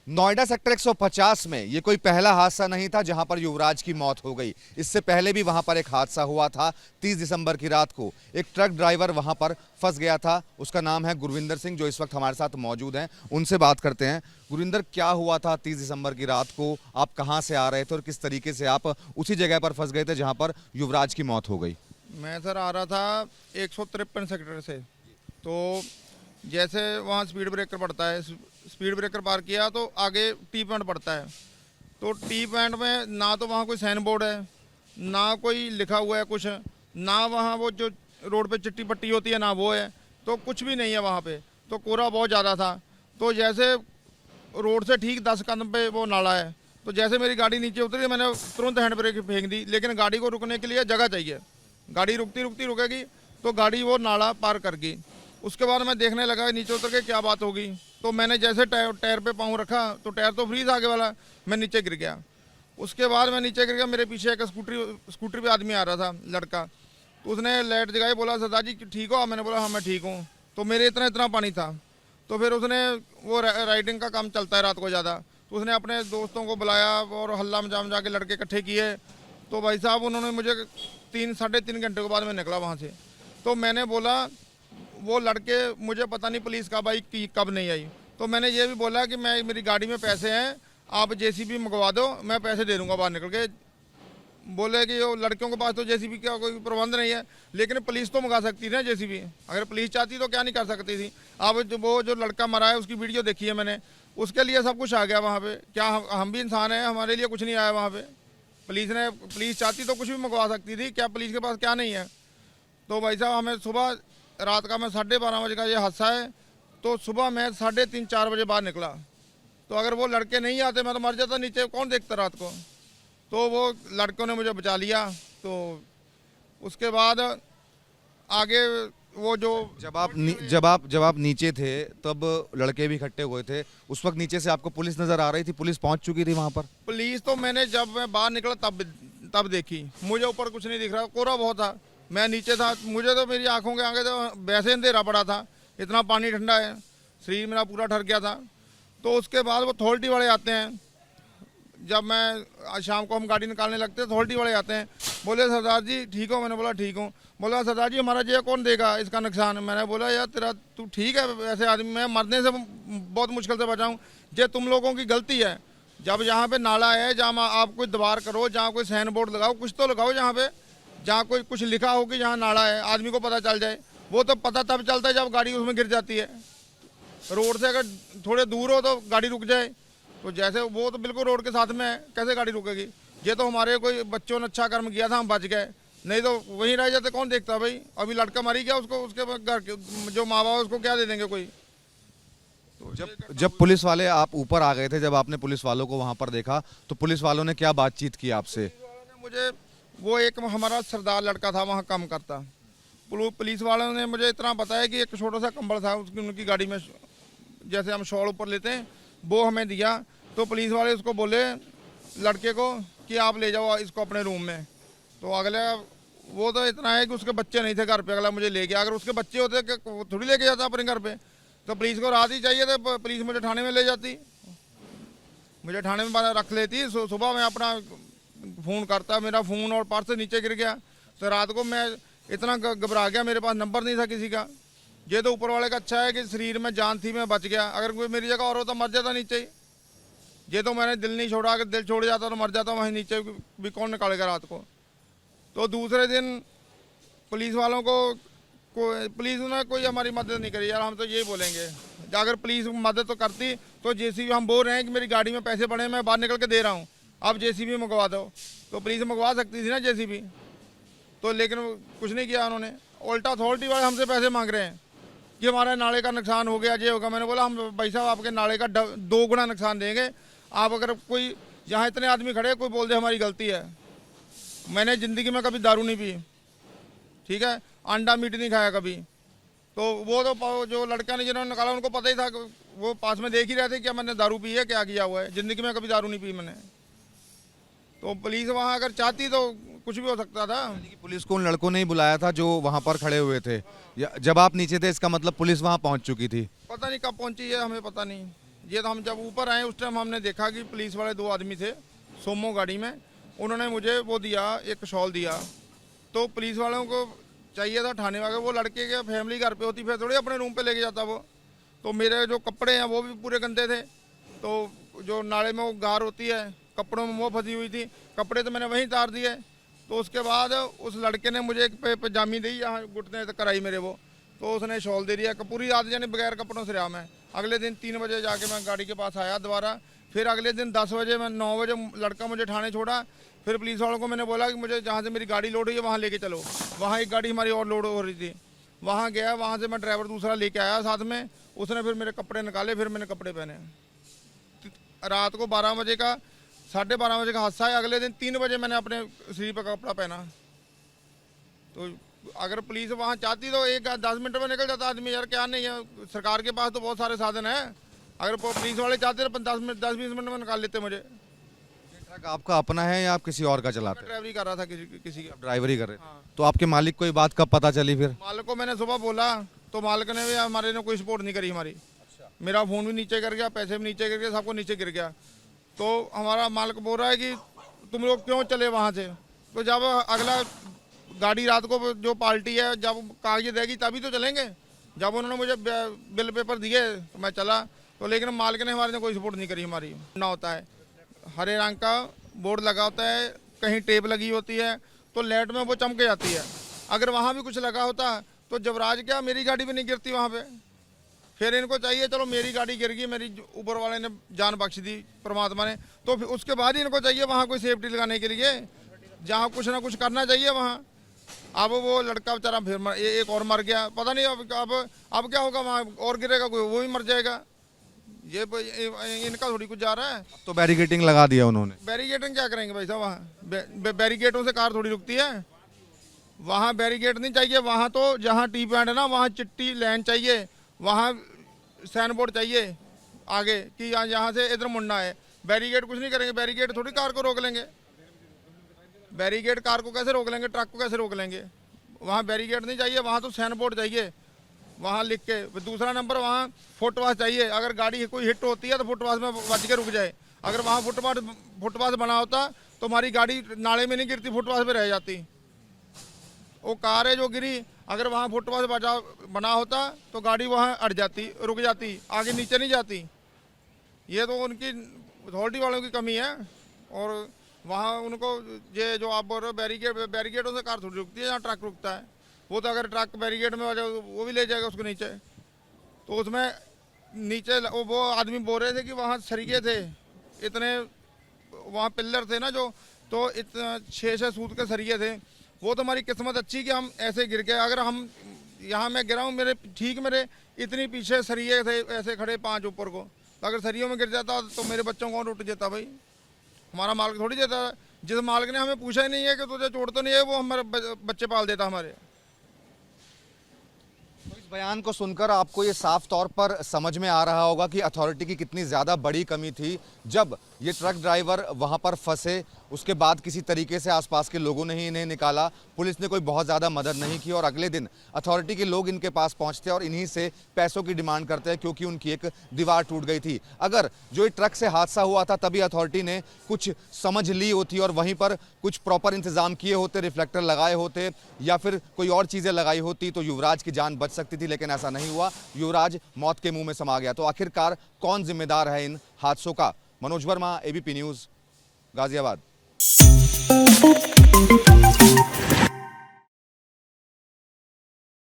Noida sector 150 में ये कोई पहला हादसा नहीं था जहां पर युवराज की मौत हो गई। इससे पहले भी वहां पर एक हादसा हुआ था 30 दिसंबर की रात को। एक ट्रक ड्राइवर वहां पर फंस गया था। उसका नाम है गुरविंदर सिंह, जो इस वक्त हमारे साथ मौजूद हैं। उनसे बात करते हैं। गुरविंदर, क्या हुआ था 30 दिसंबर की रात को? आप कहां से आ रहे थे और किस तरीके से आप उसी जगह पर फंस गए थे जहां पर युवराज की मौत हो गई? मैं सर आ रहा था 153 सेक्टर से। तो जैसे वहाँ स्पीड ब्रेकर पड़ता है, स्पीड ब्रेकर पार किया तो आगे टी पॉइंट पड़ता है। तो टी पॉइंट में ना तो वहाँ कोई साइन बोर्ड है, ना कोई लिखा हुआ है कुछ, ना वहाँ वो जो रोड पे चिट्टी पट्टी होती है ना वो है, तो कुछ भी नहीं है वहाँ पे। तो कोहरा बहुत ज़्यादा था। तो जैसे रोड से ठीक 10 कदम पे वो नाला है, तो जैसे मेरी गाड़ी नीचे उतरी मैंने तुरंत हैंड ब्रेक फेंक दी। लेकिन गाड़ी को रुकने के लिए जगह चाहिए, गाड़ी रुकती रुकती रुकेगी तो गाड़ी वो नाला पार कर गई। उसके बाद मैं देखने लगा नीचे उतर के क्या बात होगी। तो मैंने जैसे टायर पे पाँव रखा तो टायर तो फ्रीज आगे वाला, मैं नीचे गिर गया। उसके बाद मैं नीचे गिर गया, मेरे पीछे एक स्कूटरी पे आदमी आ रहा था, लड़का। तो उसने लाइट जगाई, बोला सरदार जी ठीक हो? मैंने बोला हाँ मैं ठीक हूँ। तो मेरे इतना इतना पानी था। तो फिर उसने वो राइडिंग का काम चलता है रात को ज़्यादा, तो उसने अपने दोस्तों को बुलाया और हल्ला मचा के लड़के इकट्ठे किए। तो भाई साहब उन्होंने मुझे 3-3.5 घंटे के बाद मैं निकला वहाँ से। तो मैंने बोला वो लड़के, मुझे पता नहीं पुलिस का बाइक की कब नहीं आई। तो मैंने ये भी बोला कि मेरी गाड़ी में पैसे हैं, आप जेसीबी मंगवा दो, मैं पैसे दे दूंगा बाहर निकल के। बोले कि वो लड़कियों के पास तो जेसीबी का कोई प्रबंध नहीं है, लेकिन पुलिस तो मंगा सकती थी ना जेसीबी। अगर पुलिस चाहती तो क्या नहीं कर सकती थी। अब वो जो लड़का मरा है उसकी वीडियो देखी है मैंने, उसके लिए सब कुछ आ गया वहाँ पे। क्या हम भी इंसान हैं? हमारे लिए कुछ नहीं आया वहाँ पे। पुलिस चाहती तो कुछ भी मंगवा सकती थी, क्या पुलिस के पास क्या नहीं है? तो भाई साहब हमें सुबह रात का मैं 12:30 बजे का ये हादसा है। तो सुबह मैं 3:30-4 बजे बाहर निकला। तो अगर वो लड़के नहीं आते मैं तो मर जाता नीचे, कौन देखता रात को। तो वो लड़कों ने मुझे बचा लिया। तो उसके बाद आगे वो जो जब आप नीचे थे तब लड़के भी इकट्ठे हुए थे। उस वक्त नीचे से आपको पुलिस नजर आ रही थी? पुलिस पहुंच चुकी थी वहां पर? पुलिस तो मैंने जब मैं बाहर निकला तब देखी। मुझे ऊपर कुछ नहीं दिख रहा, कोहरा बहुत था, मैं नीचे था। मुझे तो मेरी आंखों के आगे तो वैसे अंधेरा पड़ा था, इतना पानी ठंडा है, शरीर मेरा पूरा ठर गया था। तो उसके बाद वो अथॉरिटी वाले आते हैं। जब मैं शाम को हम गाड़ी निकालने लगते हैं, अथॉरिटी वाले आते हैं, बोले सरदार जी ठीक हो? मैंने बोला ठीक हूँ। बोला सरदार जी हमारा ये कौन देगा इसका नुकसान? मैंने बोला यार तू ठीक है ऐसे आदमी, मैं मरने से बहुत मुश्किल से बचाऊँ, ये तुम लोगों की गलती है। जब यहाँ पे नाला है, जहाँ आप कोई दीवार करो, जहाँ कोई साइन बोर्ड लगाओ, कुछ तो लगाओ जहाँ पे, जहाँ कोई कुछ लिखा हो कि जहाँ नाला है, आदमी को पता चल जाए। वो तो पता तब चलता है जब गाड़ी उसमें गिर जाती है। रोड से अगर थोड़े दूर हो तो गाड़ी रुक जाए, तो जैसे वो तो बिल्कुल रोड के साथ में है, कैसे गाड़ी रुकेगी? ये तो हमारे कोई बच्चों ने अच्छा कर्म किया था, हम बच गए, नहीं तो वहीं रह जाते, कौन देखता भाई। अभी लड़का मरी गया, उसको उसके घर के जो माँ बाप उसको क्या दे देंगे कोई। तो जब पुलिस वाले आप ऊपर आ गए थे, जब आपने पुलिस वालों को वहां पर देखा, तो पुलिस वालों ने क्या बातचीत की आपसे? मुझे वो एक हमारा सरदार लड़का था वहाँ काम करता, पुलिस वालों ने मुझे इतना बताया कि एक छोटा सा कंबल था उसकी उनकी गाड़ी में, जैसे हम शॉल ऊपर लेते हैं वो हमें दिया। तो पुलिस वाले उसको बोले लड़के को कि आप ले जाओ इसको अपने रूम में। तो अगले वो तो इतना है कि उसके बच्चे नहीं थे घर पे, अगला मुझे ले गया। अगर उसके बच्चे होते वो थोड़ी लेके जाता अपने घर पे। तो पुलिस को रात ही चाहिए था, पुलिस मुझे थाने में ले जाती, मुझे थाने में रख लेती। सुबह मैं अपना फ़ोन करता, मेरा फ़ोन और पर्स नीचे गिर गया। तो रात को मैं इतना घबरा गया, मेरे पास नंबर नहीं था किसी का। ये तो ऊपर वाले का अच्छा है कि शरीर में जान थी, मैं बच गया। अगर कोई मेरी जगह और होता मर जाता नीचे ही। ये तो मैंने दिल नहीं छोड़ा, अगर दिल छोड़ जाता तो मर जाता वहीं नीचे भी, कौन निकालेगा रात को। तो दूसरे दिन पुलिस वालों को पुलिस ने कोई हमारी मदद नहीं करी यार। हम तो यही बोलेंगे, अगर पुलिस मदद तो करती तो जेसीबी, हम बोल रहे हैं कि मेरी गाड़ी में पैसे पड़े, मैं बाहर निकल के दे रहा हूँ, आप जेसीबी मंगवा दो। तो पुलिस मंगवा सकती थी ना जेसीबी, तो लेकिन कुछ नहीं किया उन्होंने। उल्टा अथॉरिटी वाले हमसे पैसे मांग रहे हैं कि हमारे नाले का नुकसान हो गया, ये होगा। मैंने बोला हम भाई साहब आपके नाले का 2 गुना नुकसान देंगे। आप अगर कोई यहाँ इतने आदमी खड़े कोई बोल दे हमारी गलती है। मैंने ज़िंदगी में कभी दारू नहीं पी, ठीक है, अंडा मीट नहीं खाया कभी। तो वो तो जो लड़का ने जिन्होंने निकाला उनको पता ही था, वो पास में देख ही रहे थे कि मैंने दारू पी है, क्या किया हुआ है। ज़िंदगी में कभी दारू नहीं पी मैंने। तो पुलिस वहाँ अगर चाहती तो कुछ भी हो सकता था। पुलिस को उन लड़कों ने ही बुलाया था जो वहां पर खड़े हुए थे? जब आप नीचे थे इसका मतलब पुलिस वहां पहुंच चुकी थी? पता नहीं कब पहुंची है, हमें पता नहीं। ये तो हम जब ऊपर आए उस टाइम हमने देखा कि पुलिस वाले 2 आदमी थे सोमो गाड़ी में, उन्होंने मुझे वो दिया, एक शॉल दिया। तो पुलिस वालों को चाहिए था थाने वाले, वो लड़के के फैमिली घर पे होती फिर थोड़ी अपने रूम पे लेके जाता वो। तो मेरे जो कपड़े हैं वो भी पूरे गंदे थे, तो जो नाले में वो गार होती है कपड़ों में वो फंसी हुई थी, कपड़े तो मैंने वहीं उतार दिए। तो उसके बाद उस लड़के ने मुझे एक पजामी दी, यहाँ घुटने तक कराई मेरे वो, तो उसने शॉल दे दिया। पूरी रात यानी बगैर कपड़ों से रहा मैं। अगले दिन 3 बजे जाके मैं गाड़ी के पास आया दोबारा, फिर अगले दिन 10 बजे, मैं 9 बजे लड़का मुझे थाने छोड़ा। फिर पुलिस वालों को मैंने बोला कि मुझे जहाँ से मेरी गाड़ी लोड हुई है वहाँ लेके चलो। वहाँ एक गाड़ी हमारी और लोड हो रही थी, वहाँ गया, वहाँ से मैं ड्राइवर दूसरा लेके आया साथ में, उसने फिर मेरे कपड़े निकाले, फिर मैंने कपड़े पहने। रात को 12 बजे का 12:30 बजे का हादसा है। अगले दिन 3 बजे मैंने अपने शरीर पर कपड़ा पहना। तो अगर पुलिस वहाँ चाहती तो 10 मिनट में निकल जाता आदमी। यार क्या नहीं है, सरकार के पास तो बहुत सारे साधन हैं। अगर पुलिस वाले चाहते तो 10-20 मिनट में निकाल लेते मुझे। ट्रक आपका अपना है या आप किसी और का चलाते हैं? ड्राइवरी कर रहा था किसी का। ड्राइवरी कर रहे थे। हाँ। तो आपके मालिक को ये बात कब पता चली फिर? मालिक को मैंने सुबह बोला तो मालिक ने भी हमारे ने कोई सपोर्ट नहीं करी हमारी। मेरा फ़ोन भी नीचे गिर गया, पैसे भी नीचे गिर गए, सबको नीचे गिर गया। तो हमारा मालिक बोल रहा है कि तुम लोग क्यों चले वहाँ से। तो जब अगला गाड़ी रात को जो पार्टी है जब कागज देगी तभी तो चलेंगे। जब उन्होंने मुझे बिल पेपर दिए तो मैं चला। तो लेकिन मालिक ने हमारे ने कोई सपोर्ट नहीं करी हमारी। ना होता है हरे रंग का बोर्ड लगा होता है, कहीं टेप लगी होती है तो लाइट में वो चमक जाती है। अगर वहाँ भी कुछ लगा होता तो जबराज क्या मेरी गाड़ी भी नहीं गिरती वहाँ पे। फिर इनको चाहिए चलो मेरी गाड़ी गिर गई, मेरी ऊपर वाले ने जान बख्श दी परमात्मा ने, तो फिर उसके बाद ही इनको चाहिए वहाँ कोई सेफ्टी लगाने के लिए, जहाँ कुछ ना कुछ करना चाहिए वहाँ। अब वो लड़का बेचारा फिर एक और मर गया, पता नहीं अब क्या होगा वहाँ, और गिरेगा कोई वो भी मर जाएगा। ये इनका थोड़ी कुछ जा रहा है। तो बैरिकेडिंग लगा दिया उन्होंने। बैरिकेडिंग क्या करेंगे भाई साहब, वहाँ बैरिकेडों से कार थोड़ी रुकती है। वहाँ बैरिकेड नहीं चाहिए, वहाँ तो जहाँ टी पॉइंट है ना वहाँ चिट्टी लाइन चाहिए, वहाँ साइन बोर्ड चाहिए आगे कि यहाँ से इधर मुड़ना है। बैरिकेड कुछ नहीं करेंगे, बैरिकेड थोड़ी कार को रोक लेंगे। बैरिकेड कार को कैसे रोक लेंगे, ट्रक को कैसे रोक लेंगे। वहाँ बैरिकेड नहीं चाहिए, वहाँ तो साइन बोर्ड चाहिए, वहाँ लिख के। दूसरा नंबर वहाँ फुटपाथ चाहिए, अगर गाड़ी कोई हिट होती है तो फुटपाथ में बच के रुक जाए। अगर वहाँ फुटपाथ बना होता तो हमारी गाड़ी नाले में नहीं गिरती, फुटपाथ पे रह जाती। वो कार है जो गिरी, अगर वहाँ फुटपाथ बना होता तो गाड़ी वहाँ अट जाती, रुक जाती, आगे नीचे नहीं जाती। ये तो उनकी अथॉरिटी वालों की कमी है। और वहाँ उनको ये जो आप बोल रहे हो बैरिकेडों से कार थोड़ी रुकती है, जहाँ ट्रक रुकता है। वो तो अगर ट्रक बैरिकेड में आ जाए वो भी ले जाएगा उसको नीचे। तो उसमें नीचे वो आदमी बोल रहे थे कि वहाँ सरिये थे इतने, वहाँ पिल्लर थे ना जो, तो इतना 6-6 सूत के सरिये थे। वो तो हमारी किस्मत अच्छी कि हम ऐसे गिर गए। अगर हम यहाँ मैं गिरा हूँ, मेरे इतनी पीछे सरिये थे ऐसे खड़े 5 ऊपर को, तो अगर सरियों में गिर जाता तो मेरे बच्चों को उठ जाता भाई। हमारा मालिक थोड़ी देता। जिस मालिक ने हमें पूछा ही नहीं है कि तुझे चोट तो नहीं है, वो हमारे बच्चे पाल देता हमारे। तो इस बयान को सुनकर आपको ये साफ तौर पर समझ में आ रहा होगा कि अथॉरिटी की कितनी ज़्यादा बड़ी कमी थी। जब ये ट्रक ड्राइवर वहाँ पर फंसे उसके बाद किसी तरीके से आसपास के लोगों ने ही इन्हें निकाला, पुलिस ने कोई बहुत ज़्यादा मदद नहीं की और अगले दिन अथॉरिटी के लोग इनके पास पहुँचते और इन्हीं से पैसों की डिमांड करते हैं क्योंकि उनकी एक दीवार टूट गई थी। अगर जो ये ट्रक से हादसा हुआ था तभी अथॉरिटी ने कुछ समझ ली होती और वहीं पर कुछ प्रॉपर इंतजाम किए होते, रिफ्लेक्टर लगाए होते या फिर कोई और चीज़ें लगाई होती तो युवराज की जान बच सकती थी, लेकिन ऐसा नहीं हुआ। युवराज मौत के मुंह में समा गया। तो आखिरकार कौन जिम्मेदार है इन हादसों का? Manoj Verma, ABP news, Ghaziabad.